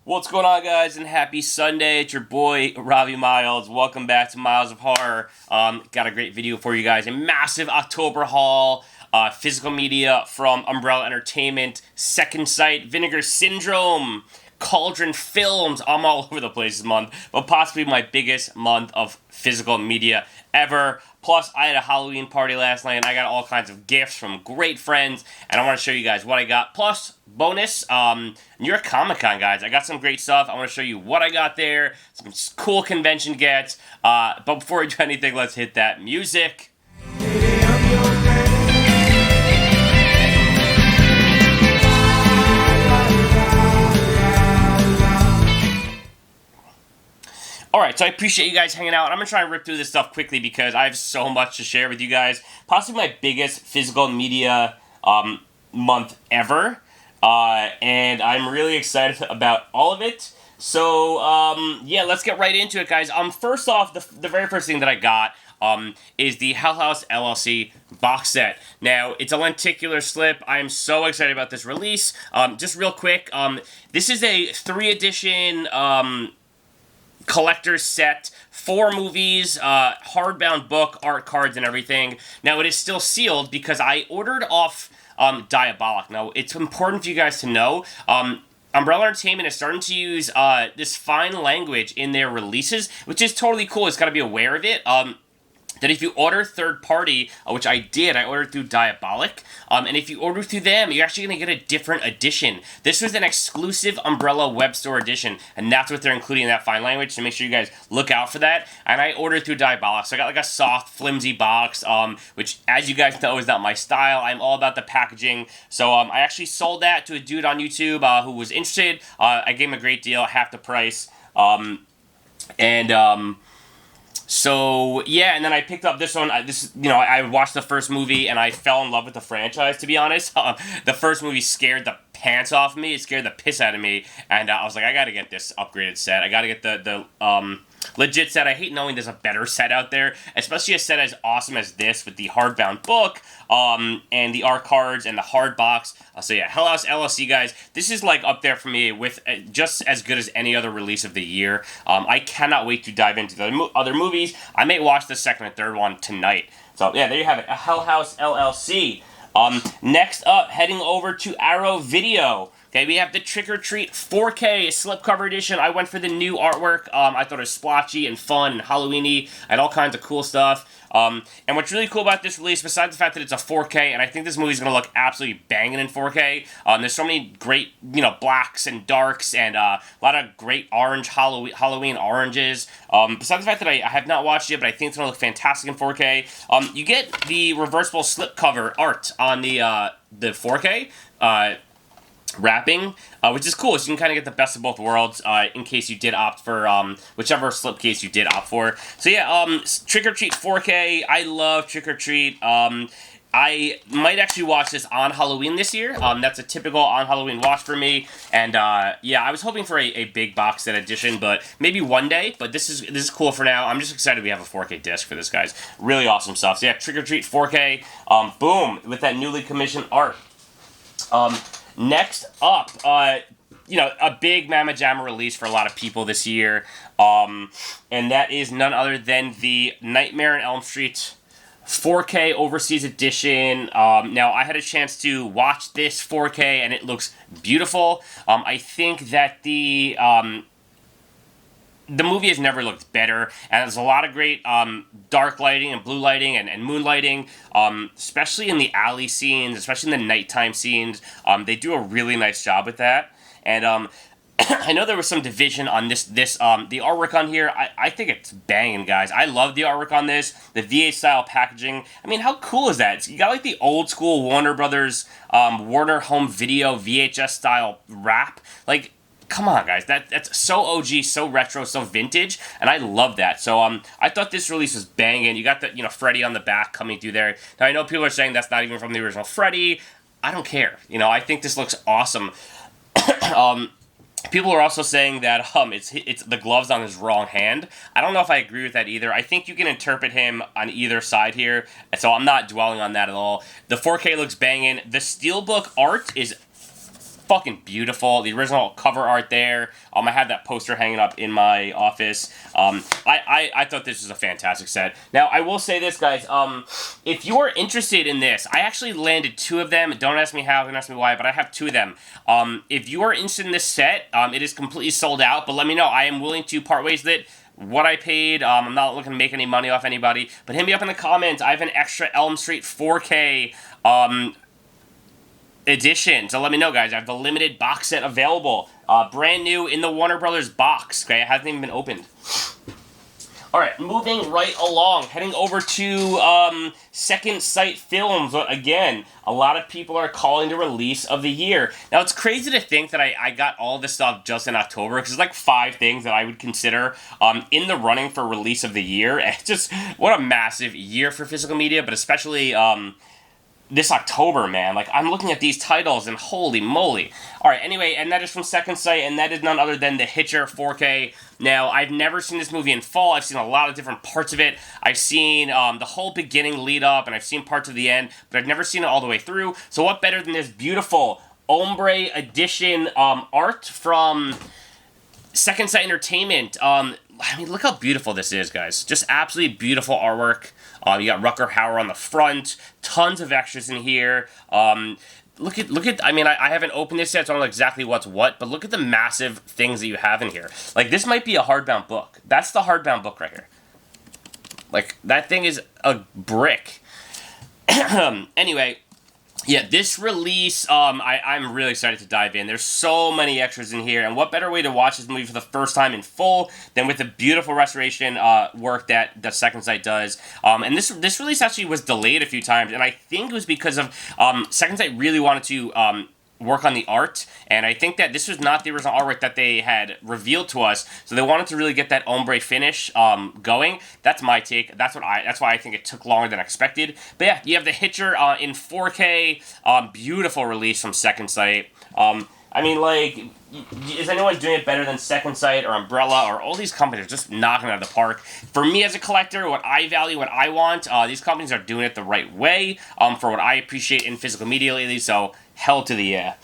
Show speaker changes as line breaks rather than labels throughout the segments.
What's going on, guys, and happy Sunday. It's your boy, Robbie Miles. Welcome back to Miles of Horror. Got a great video for you guys. A massive October haul. Physical media from Umbrella Entertainment, Second Sight, Vinegar Syndrome, Cauldron Films. I'm all over the place this month, but possibly my biggest month of physical media ever. Plus, I had a Halloween party last night, and I got all kinds of gifts from great friends, and I want to show you guys what I got. Plus, bonus, New York Comic Con, guys. I got some great stuff. I want to show you what I got there, some cool convention gets. But before we do anything, let's hit that music. Alright, so I appreciate you guys hanging out. I'm going to try and rip through this stuff quickly because I have so much to share with you guys. Possibly my biggest physical media month ever. And I'm really excited about all of it. So, yeah, let's get right into it, guys. First off, the very first thing that I got is the House LLC box set. Now, it's a lenticular slip. I am so excited about this release. Just real quick, this is a 3-edition collector's set, 4 movies, hardbound book, art cards, and everything. Now, it is still sealed because I ordered off Diabolic. Now, it's important for you guys to know, Umbrella Entertainment is starting to use this fine language in their releases, which is totally cool. It's got to be aware of it. That if you order third party, which I did, I ordered through Diabolic, and if you order through them, you're actually going to get a different edition. This was an exclusive Umbrella web store edition, and that's what they're including in that fine language, so make sure you guys look out for that. And I ordered through Diabolic, so I got like a soft, flimsy box, which, as you guys know, is not my style. I'm all about the packaging, so I actually sold that to a dude on YouTube who was interested. I gave him a great deal, half the price, So, yeah, and then I picked up this one. I watched the first movie, and I fell in love with the franchise, to be honest. The first movie scared the pants off me. It scared the piss out of me, and I was like, I gotta get this upgraded set. I gotta get the legit set. I hate knowing there's a better set out there, especially a set as awesome as this with the hardbound book, and the art cards and the hard box. So yeah, House LLC, guys, this is like up there for me with just as good as any other release of the year. I cannot wait to dive into the other movies. I may watch the second and third one tonight. So yeah, there you have it, House LLC. Next up, heading over to Arrow Video. Okay, we have the Trick or Treat 4K slipcover edition. I went for the new artwork. I thought it was splotchy and fun and Halloween-y and all kinds of cool stuff. And what's really cool about this release, besides the fact that it's a 4K, and I think this movie's going to look absolutely banging in 4K, there's so many great, blacks and darks and a lot of great orange Halloween oranges. Besides the fact that I have not watched it, but I think it's going to look fantastic in 4K. You get the reversible slipcover art on the 4K wrapping, which is cool, so you can kind of get the best of both worlds in case you did opt for whichever slipcase you did opt for. So yeah, Trick or Treat 4K, I love Trick or Treat. I might actually watch this on Halloween this year. That's a typical on Halloween watch for me, and yeah, I was hoping for a big box set edition, but maybe one day, but this is cool for now. I'm just excited we have a 4K disc for this, guys. Really awesome stuff. So yeah, Trick or Treat 4K, boom, with that newly commissioned art. Next up, a big Mamma Jamma release for a lot of people this year, and that is none other than the Nightmare on Elm Street 4K Overseas Edition. Now, I had a chance to watch this 4K, and it looks beautiful. I think that the movie has never looked better, and there's a lot of great dark lighting and blue lighting and moonlighting, especially in the alley scenes, especially in the nighttime scenes. They do a really nice job with that, and I know there was some division on the artwork on here. I think it's banging, guys. I love the artwork on this, the VA style packaging. I mean, how cool is that? You got like the old school Warner Brothers, Warner Home Video VHS style wrap, like. Come on, guys. That's so OG, so retro, so vintage, and I love that. So I thought this release was banging. You got the Freddy on the back coming through there. Now I know people are saying that's not even from the original Freddy. I don't care. I think this looks awesome. People are also saying that it's the gloves on his wrong hand. I don't know if I agree with that either. I think you can interpret him on either side here, so I'm not dwelling on that at all. The 4K looks banging. The Steelbook art is fucking beautiful. The original cover art there. I have that poster hanging up in my office. I thought this was a fantastic set. Now, I will say this, guys. If you are interested in this, I actually landed 2 of them. Don't ask me how, don't ask me why, but I have 2 of them. If you are interested in this set, it is completely sold out, but let me know. I am willing to part ways with it. What I paid, I'm not looking to make any money off anybody, but hit me up in the comments. I have an extra Elm Street 4K, edition. So let me know, guys. I have the limited box set available. Brand new in the Warner Brothers box. Okay, it hasn't even been opened. Alright, moving right along. Heading over to Second Sight Films. Again, a lot of people are calling the release of the year. Now, it's crazy to think that I got all this stuff just in October, because there's like 5 things that I would consider in the running for release of the year. And just, what a massive year for physical media, but especially this October, man. Like, I'm looking at these titles and holy moly. Alright, anyway, and that is from Second Sight, and that is none other than the Hitcher 4K. Now, I've never seen this movie in full. I've seen a lot of different parts of it. I've seen the whole beginning lead up, and I've seen parts of the end, but I've never seen it all the way through. So what better than this beautiful Ombre edition art from Second Sight Entertainment. I mean, look how beautiful this is, guys. Just absolutely beautiful artwork. You got Rutger Hauer on the front. Tons of extras in here. Look at, I mean, I haven't opened this yet, so I don't know exactly what's what, but look at the massive things that you have in here. Like, this might be a hardbound book. That's the hardbound book right here. Like, that thing is a brick. Anyway, yeah, this release, I'm really excited to dive in. There's so many extras in here, and what better way to watch this movie for the first time in full than with the beautiful restoration work that the Second Sight does. And this release actually was delayed a few times, and I think it was because of Second Sight really wanted to work on the art, and I think that this was not the original artwork that they had revealed to us, so they wanted to really get that ombre finish going. That's my take. That's why I think it took longer than expected. But yeah, you have the Hitcher in 4K, beautiful release from Second Sight. I mean, like, is anyone doing it better than Second Sight or Umbrella or all these companies are just knocking it out of the park? For me as a collector, what I value, what I want, these companies are doing it the right way for what I appreciate in physical media lately, so hell to the yeah.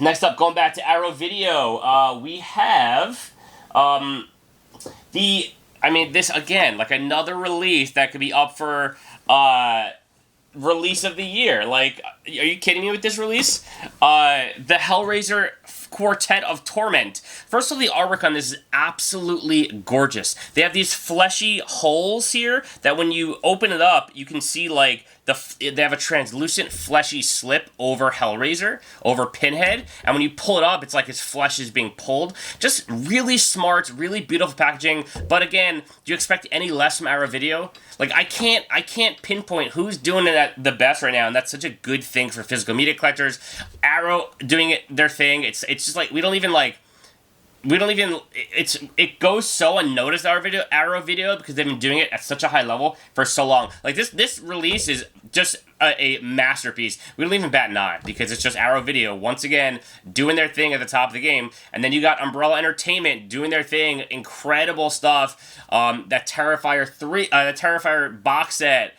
Next up, going back to Arrow Video, we have this again, like another release that could be up for release of the year. Like, are you kidding me with this release? The Hellraiser Quartet of Torment. First of all, the artwork on this is absolutely gorgeous. They have these fleshy holes here that when you open it up, you can see, like, they have a translucent fleshy slip over Hellraiser, over Pinhead, and when you pull it up, it's like his flesh is being pulled. Just really smart, really beautiful packaging, but again, do you expect any less from Arrow Video? Like, I can't pinpoint who's doing it at the best right now, and that's such a good thing for physical media collectors. Arrow doing it their thing. It's just like it goes so unnoticed, Arrow Video, because they've been doing it at such a high level for so long. Like, this release is just a masterpiece. We don't even bat an eye, because it's just Arrow Video, once again, doing their thing at the top of the game. And then you got Umbrella Entertainment doing their thing, incredible stuff. That Terrifier box set,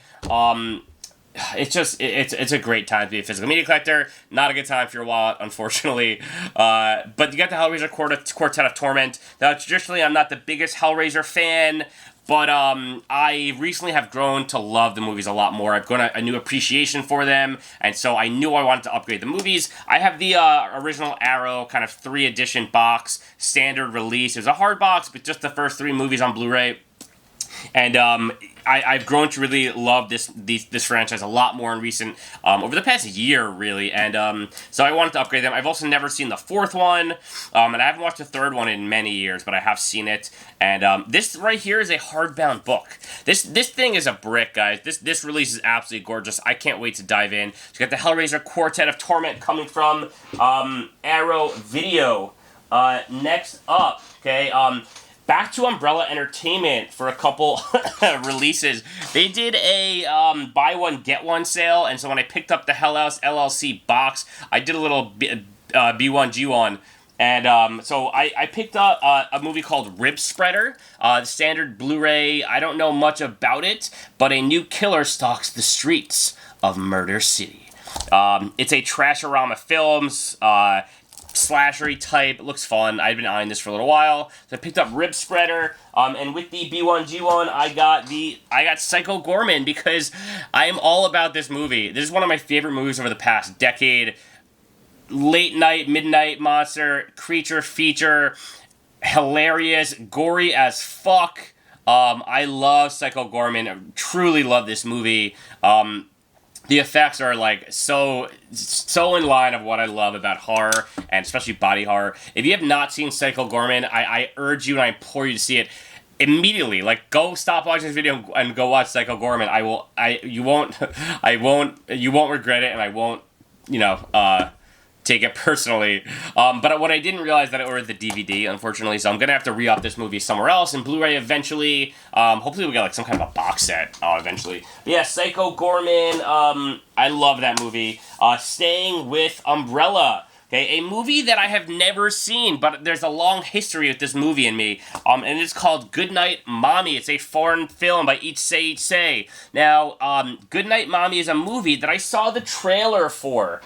it's a great time to be a physical media collector. Not a good time for your wallet, unfortunately. But you got the Hellraiser Quartet of Torment. Now, traditionally, I'm not the biggest Hellraiser fan, but I recently have grown to love the movies a lot more. I've grown a new appreciation for them, and so I knew I wanted to upgrade the movies. I have the original Arrow kind of 3-edition box, standard release. It was a hard box, but just the first 3 movies on Blu-ray. And I've grown to really love this franchise a lot more in recent, over the past year, really. And so I wanted to upgrade them. I've also never seen the 4th one, and I haven't watched the 3rd one in many years, but I have seen it. And this right here is a hardbound book. This thing is a brick, guys. This release is absolutely gorgeous. I can't wait to dive in. So you got the Hellraiser Quartet of Torment coming from Arrow Video. Next up, okay, back to Umbrella Entertainment for a couple releases. They did a buy one, get one sale, and so when I picked up the House LLC box, I did a little B1, G1, and so I picked up a movie called Rib Spreader, the standard Blu-ray. I don't know much about it, but a new killer stalks the streets of Murder City. It's a Trashorama Films, slashery type. It looks fun. I've been eyeing this for a little while. So I picked up Rib Spreader, and with the B1G1, I got Psycho Gorman because I am all about this movie. This is one of my favorite movies over the past decade. Late night, midnight monster, creature feature, hilarious, gory as fuck. I love Psycho Gorman. I truly love this movie. The effects are like so in line of what I love about horror, and especially body horror. If you have not seen Psycho Gorman, I urge you and I implore you to see it immediately. Like, go stop watching this video and go watch Psycho Gorman. You won't regret it, and I won't, take it personally. But what I didn't realize that I ordered the DVD, unfortunately, so I'm gonna have to re-up this movie somewhere else in Blu-ray eventually. Hopefully we get like some kind of a box set eventually. But yeah, Psycho Gorman. I love that movie. Staying with Umbrella. Okay, a movie that I have never seen, but there's a long history with this movie in me. And it's called Goodnight Mommy. It's a foreign film by Each Say. Now, Goodnight Mommy is a movie that I saw the trailer for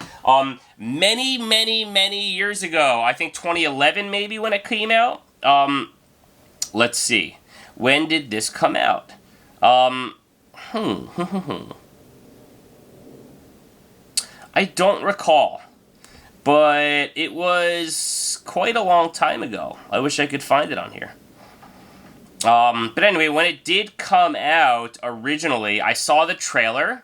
many years ago. I think 2011 maybe when it came out. Let's see. When did this come out? I don't recall. But it was quite a long time ago. I wish I could find it on here. But anyway, when it did come out originally, I saw the trailer,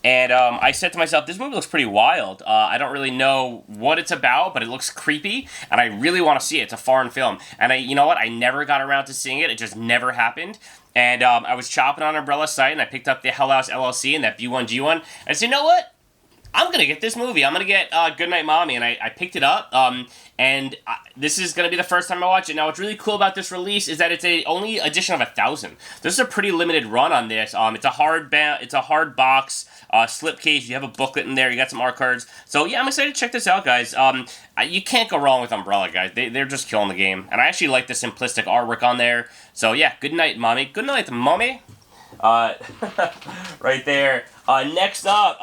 and I said to myself, this movie looks pretty wild. I don't really know what it's about, but it looks creepy, and I really want to see it. It's a foreign film. And you know what? I never got around to seeing it. It just never happened. And I was shopping on Umbrella's site, and I picked up the House LLC and that B1G1. And I said, you know what? I'm going to get this movie. I'm going to get Goodnight Mommy, and I picked it up, and this is going to be the first time I watch it. Now, what's really cool about this release is that it's a only edition of 1,000. This is a pretty limited run on this. It's a hard box, slipcase. You have a booklet in there. You got some art cards. So, yeah, I'm excited to check this out, guys. You can't go wrong with Umbrella, guys. They're just killing the game, and I actually like the simplistic artwork on there. So, yeah, Goodnight Mommy. Goodnight, Mommy. Right there. Next up,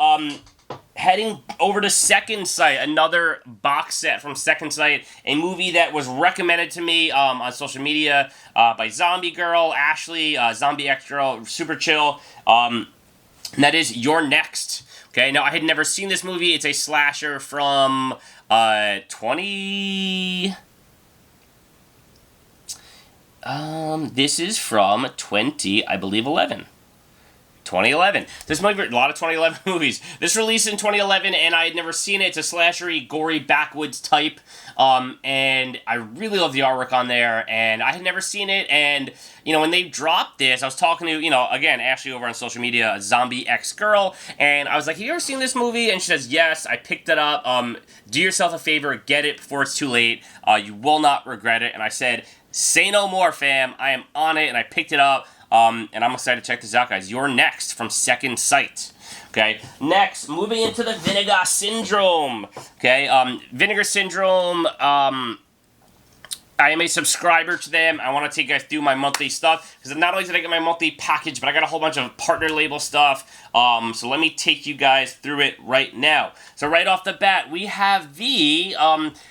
heading over to Second Sight, another box set from Second Sight, a movie that was recommended to me on social media by Zombie Girl, Ashley, Zombie X Girl, super chill, and that is You're Next. Okay, now I had never seen this movie. It's a slasher from 20... this is from 2011. 2011. This might be a lot of 2011 movies. This released in 2011, and I had never seen it. It's a slashery, gory, backwoods type, and I really love the artwork on there, and I had never seen it, and, when they dropped this, I was talking to, again, Ashley over on social media, a Zombie X Girl, and I was like, have you ever seen this movie? And she says, yes, I picked it up. Do yourself a favor, get it before it's too late. You will not regret it. And I said, say no more, fam. I am on it, and I picked it up. And I'm excited to check this out, guys. You're Next from Second Sight. Okay, next, moving into the Vinegar Syndrome. Okay, Vinegar Syndrome, I am a subscriber to them. I want to take you guys through my monthly stuff, because not only did I get my monthly package, but I got a whole bunch of partner label stuff. So let me take you guys through it right now. So right off the bat, we have the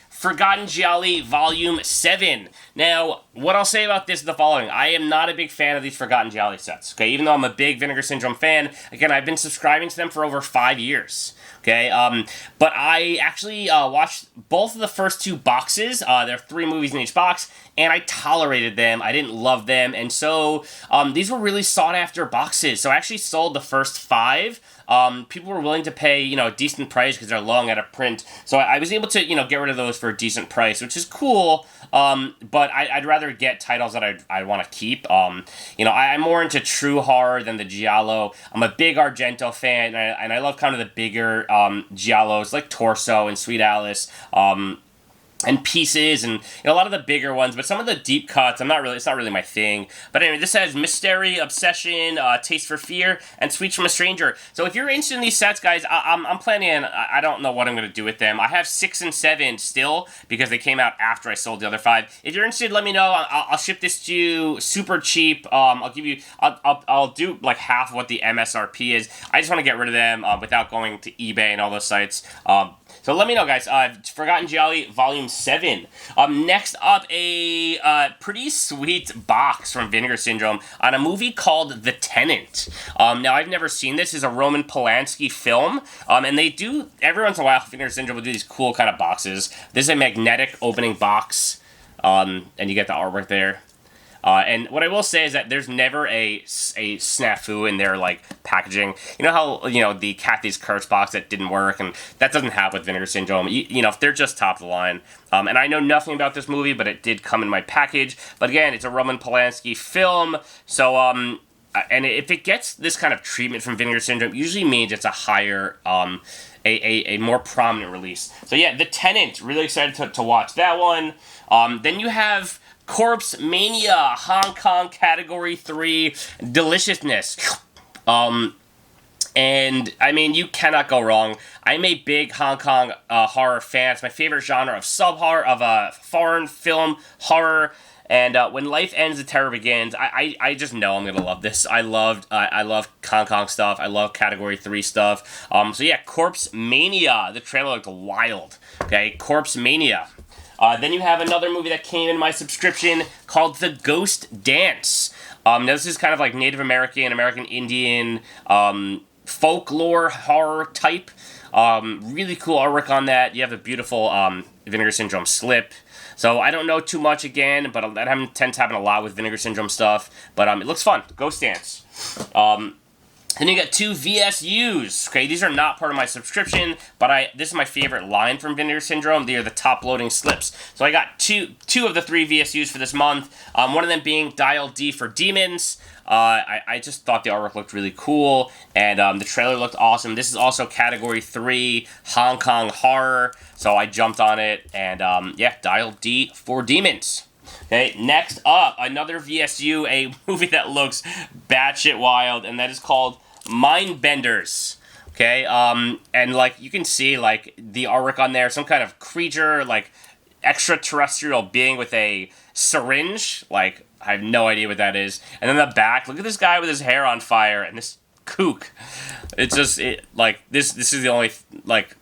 Forgotten Joli Volume 7. Now, what I'll say about this is the following. I am not a big fan of these Forgotten Joli sets, okay? Even though I'm a big Vinegar Syndrome fan, again, I've been subscribing to them for over 5 years, okay? But I actually watched both of the first 2 boxes. There are 3 movies in each box, and I tolerated them. I didn't love them, and so these were really sought-after boxes. So I actually sold the first 5. People were willing to pay, a decent price because they're long out of print. So I was able to, get rid of those for a decent price, which is cool. But I'd rather get titles that I want to keep. I'm more into true horror than the giallo. I'm a big Argento fan, and I love kind of the bigger giallos like Torso and Sweet Alice. and pieces, and a lot of the bigger ones, but some of the deep cuts, it's not really my thing. But anyway, this has Mystery, Obsession, Taste for Fear, and Sweets from a Stranger. So if you're interested in these sets, guys, I'm planning, I don't know what I'm going to do with them. I have 6 and 7 still, because they came out after I sold the other 5. If you're interested, let me know. I'll ship this to you super cheap. I'll do like half of what the MSRP is. I just want to get rid of them without going to eBay and all those sites. So let me know, guys. Forgotten Joli, Volume 7. Next up, a pretty sweet box from Vinegar Syndrome on a movie called The Tenant. Now, I've never seen this. It's a Roman Polanski film. And they do, every once in a while, Vinegar Syndrome will do these cool kind of boxes. This is a magnetic opening box. And you get the artwork there. And what I will say is that there's never a snafu in their, like, packaging. You know how, the Kathy's Curse box that didn't work, and that doesn't happen with Vinegar Syndrome. If they're just top of the line. And I know nothing about this movie, but it did come in my package. But again, it's a Roman Polanski film, so, and if it gets this kind of treatment from Vinegar Syndrome, it usually means it's a higher, a more prominent release. So yeah, The Tenant, really excited to watch that one. Then you have Corpse Mania, Hong Kong Category 3 Deliciousness. And, I mean, you cannot go wrong. I'm a big Hong Kong horror fan. It's my favorite genre of sub-horror, of foreign film horror. And when life ends, the terror begins. I just know I'm gonna love this. I love Hong Kong stuff. I love Category 3 stuff. So yeah, Corpse Mania. The trailer looked wild. Okay, Corpse Mania. Then you have another movie that came in my subscription called The Ghost Dance. Now this is kind of like Native American, American Indian, folklore horror type. Really cool artwork on that. You have a beautiful Vinegar Syndrome slip. So I don't know too much again, but that tends to happen a lot with Vinegar Syndrome stuff. But it looks fun. Ghost Dance. Then you got 2 VSUs. Okay, these are not part of my subscription, but this is my favorite line from Vinegar Syndrome. They are the top loading slips. So I got two of the 3 VSUs for this month. One of them being Dial D for Demons. I just thought the artwork looked really cool, and the trailer looked awesome. This is also Category 3 Hong Kong horror, so I jumped on it, and yeah, Dial D for Demons. Okay, next up, another VSU, a movie that looks batshit wild, and that is called Mindbenders. Okay, and like you can see, like the artwork on there, some kind of creature, like extraterrestrial being with a syringe. Like I have no idea what that is. And then the back, look at this guy with his hair on fire and this kook. It's just like this. This is the only like.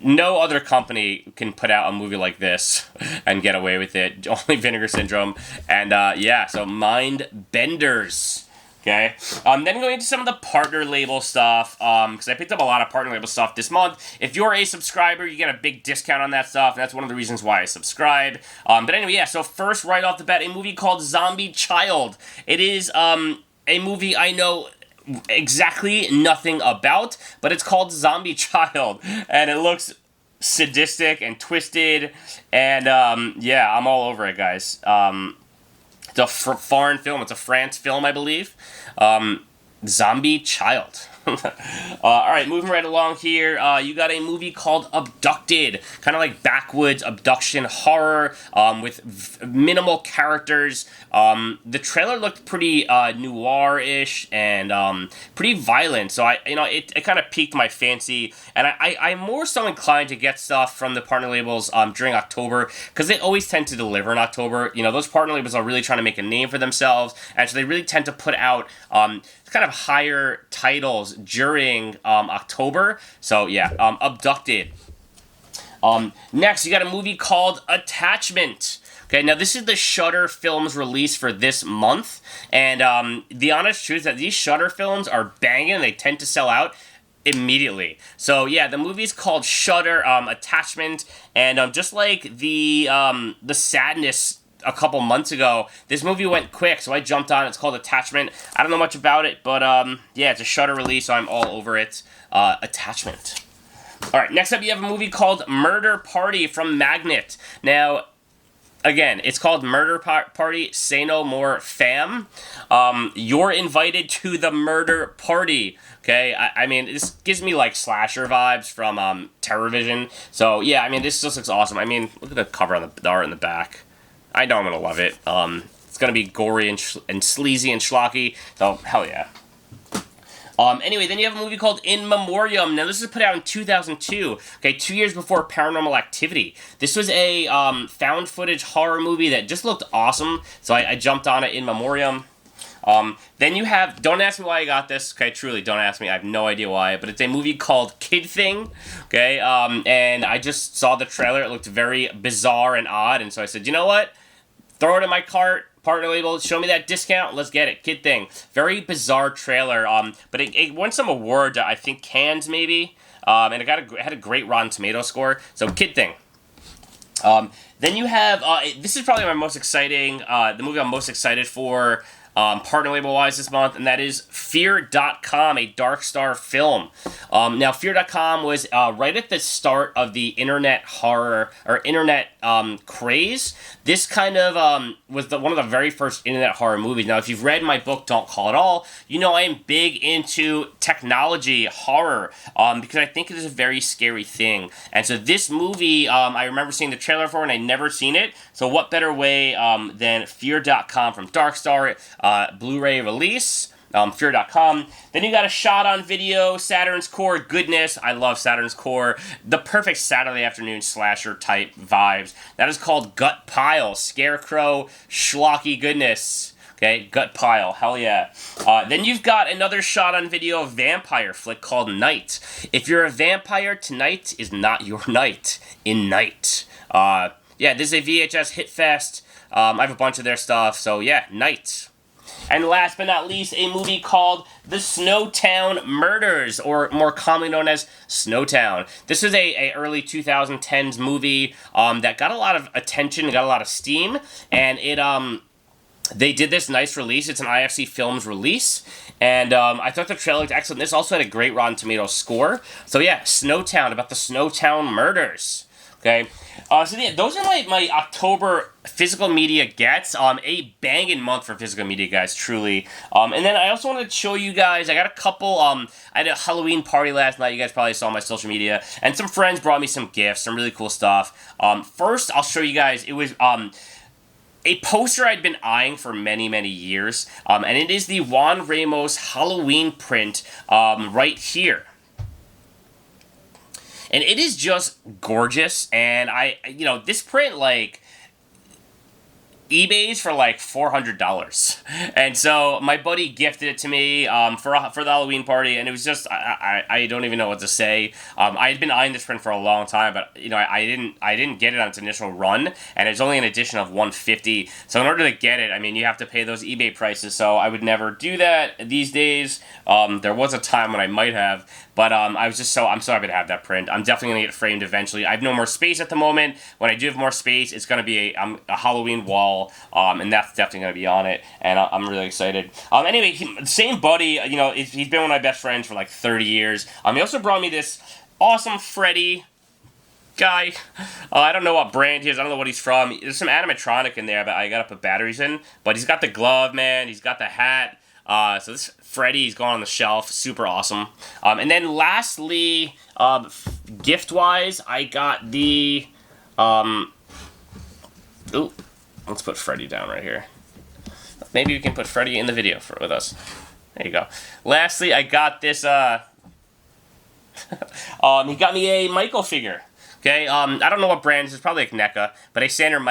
No other company can put out a movie like this and get away with it. Only Vinegar Syndrome. And, yeah, so Mindbenders. Okay? Then going into some of the partner label stuff, because I picked up a lot of partner label stuff this month. If you're a subscriber, you get a big discount on that stuff, and that's one of the reasons why I subscribe. But anyway, yeah, so first, right off the bat, a movie called Zombie Child. It is a movie I know exactly nothing about, but it's called Zombie Child, and it looks sadistic and twisted, and yeah, I'm all over it, guys. It's a foreign film. It's a France film, I believe. Zombie Child. Alright, moving right along here, you got a movie called Abducted, kind of like backwoods abduction horror, with minimal characters. The trailer looked pretty noir-ish and pretty violent, so it kind of piqued my fancy, and I'm more so inclined to get stuff from the partner labels during October, because they always tend to deliver in October. Those partner labels are really trying to make a name for themselves, and so they really tend to put out kind of higher titles during October. So yeah, Abducted. Next, you got a movie called Attachment. Okay, now this is the Shudder Films release for this month, and the honest truth is that these Shudder films are banging. They tend to sell out immediately. So yeah, the movie's called Shudder Attachment, and just like the Sadness a couple months ago, this movie went quick, so I jumped on. It's called Attachment. I don't know much about it, but yeah, it's a Shudder release, so I'm all over it. Attachment. All right, next up, you have a movie called Murder Party from Magnet. Now, Again, it's called Murder Party, Say No More Fam. You're invited to the murder party, okay? I mean, this gives me, like, slasher vibes from Terrorvision. So, yeah, I mean, this just looks awesome. I mean, look at the cover on the art in the back. I know I'm going to love it. It's going to be gory and sleazy and schlocky. So, hell yeah. Anyway, then you have a movie called In Memoriam. Now, this was put out in 2002, okay, 2 years before Paranormal Activity. This was a found footage horror movie that just looked awesome, so I jumped on it, In Memoriam. Then you have, don't ask me why I got this, okay, truly, don't ask me, I have no idea why, but it's a movie called Kid Thing, okay, and I just saw the trailer, it looked very bizarre and odd, and so I said, you know what, throw it in my cart, partner label, show me that discount, let's get it, Kid Thing. Very bizarre trailer, but it won some awards, I think Cannes maybe, and it had a great Rotten Tomato score, so Kid Thing. Then you have, this is probably my most exciting, the movie I'm most excited for, partner label-wise this month, and that is Fear.com, a Dark Star film. Now, Fear.com was right at the start of the internet horror, or internet craze. This kind of was one of the very first internet horror movies. Now, if you've read my book, Don't Call It All, you know I am big into technology, horror, because I think it is a very scary thing. And so this movie, I remember seeing the trailer for it, and I'd never seen it. So what better way than Fear.com from Dark Star, Blu-ray release. Fear.com. Then you got a shot on video, Saturn's Core goodness. I love Saturn's Core. The perfect Saturday afternoon slasher type vibes. That is called Gutpile. Scarecrow, schlocky goodness. Okay, Gutpile. Hell yeah. Then you've got another shot on video vampire flick called Night. If you're a vampire, tonight is not your night. In Night. Yeah, this is a VHS hit fest. I have a bunch of their stuff. So yeah, Night. And last but not least, a movie called The Snowtoown Murders, or more commonly known as Snowtown. This was a early 2010s movie that got a lot of attention, got a lot of steam, and it they did this nice release. It's an IFC Films release, and I thought the trailer looked excellent. This also had a great Rotten Tomatoes score. So yeah, Snowtown, about the Snowtown Murders. Okay, so yeah, those are my October physical media gets. A banging month for physical media, guys, truly. And then I also wanted to show you guys, I got a couple, I had a Halloween party last night, you guys probably saw on my social media, and some friends brought me some gifts, some really cool stuff. First, I'll show you guys, it was, a poster I'd been eyeing for many, many years, and it is the Juan Ramos Halloween print, right here. And it is just gorgeous, and this print, like, eBay's for like $400, and so my buddy gifted it to me for the Halloween party, and it was just I don't even know what to say. I had been eyeing this print for a long time, but I didn't get it on its initial run, and it's only an edition of $150. So in order to get it, I mean, you have to pay those eBay prices. So I would never do that these days. There was a time when I might have. But I'm so happy to have that print. I'm definitely going to get it framed eventually. I have no more space at the moment. When I do have more space, it's going to be a Halloween wall, and that's definitely going to be on it, and I'm really excited. Anyway, same buddy, he's been one of my best friends for like 30 years. He also brought me this awesome Freddy guy. I don't know what brand he is. I don't know what he's from. There's some animatronic in there, but I got to put batteries in. But he's got the glove, man. He's got the hat. So this Freddy's gone on the shelf, super awesome. And then lastly, gift-wise, I got the, let's put Freddy down right here. Maybe we can put Freddy in the video with us. There you go. Lastly, I got this, he got me a Michael figure. Okay, I don't know what brand this is, probably like NECA, but a standard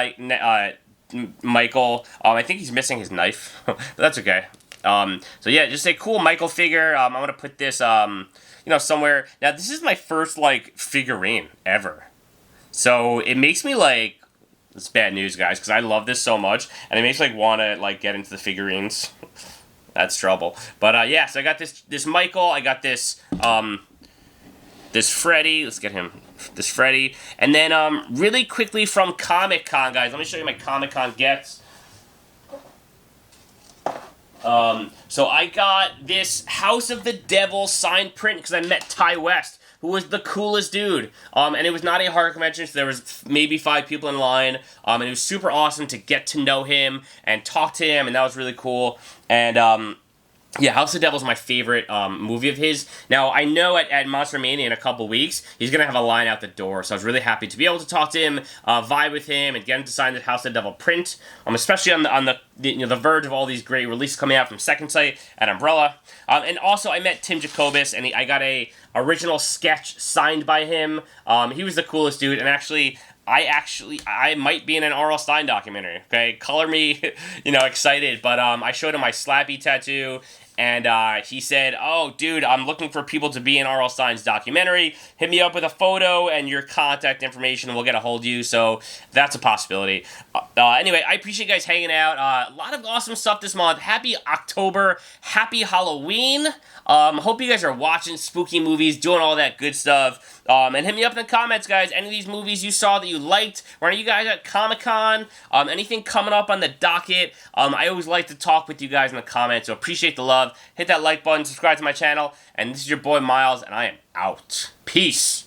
Michael. I think he's missing his knife, but that's okay. So yeah, just a cool Michael figure. I'm gonna put this, somewhere. Now, this is my first, figurine ever. So it makes me, it's bad news, guys, because I love this so much, and it makes me, want to, get into the figurines. That's trouble. But, yeah, so I got this Michael, I got this, this Freddy. Let's get him. This Freddy. And then, really quickly from Comic-Con, guys, let me show you my Comic-Con gets. So I got this House of the Devil signed print because I met Ty West who was the coolest dude. And it was not a horror convention, so there was maybe 5 people in line. And it was super awesome to get to know him and talk to him, and that was really cool. And yeah, House of the Devil is my favorite movie of his. Now, I know at Monster Mania in a couple weeks, he's going to have a line out the door, so I was really happy to be able to talk to him, vibe with him, and get him to sign the House of the Devil print, especially on the verge of all these great releases coming out from Second Sight and Umbrella. And also, I met Tim Jacobus, and I got a original sketch signed by him. He was the coolest dude, and I might be in an R.L. Stine documentary, okay? Color me, excited. But I showed him my Slappy tattoo, and he said, "Oh, dude, I'm looking for people to be in R.L. Stine's documentary. Hit me up with a photo and your contact information, and we'll get a hold of you." So that's a possibility. Anyway, I appreciate you guys hanging out. A lot of awesome stuff this month. Happy October. Happy Halloween. Hope you guys are watching spooky movies, doing all that good stuff. And hit me up in the comments, guys. Any of these movies you saw that you liked? Were any of you guys at Comic-Con? Anything coming up on the docket? I always like to talk with you guys in the comments, so appreciate the love. Hit that like button, subscribe to my channel. And this is your boy Miles, and I am out. Peace.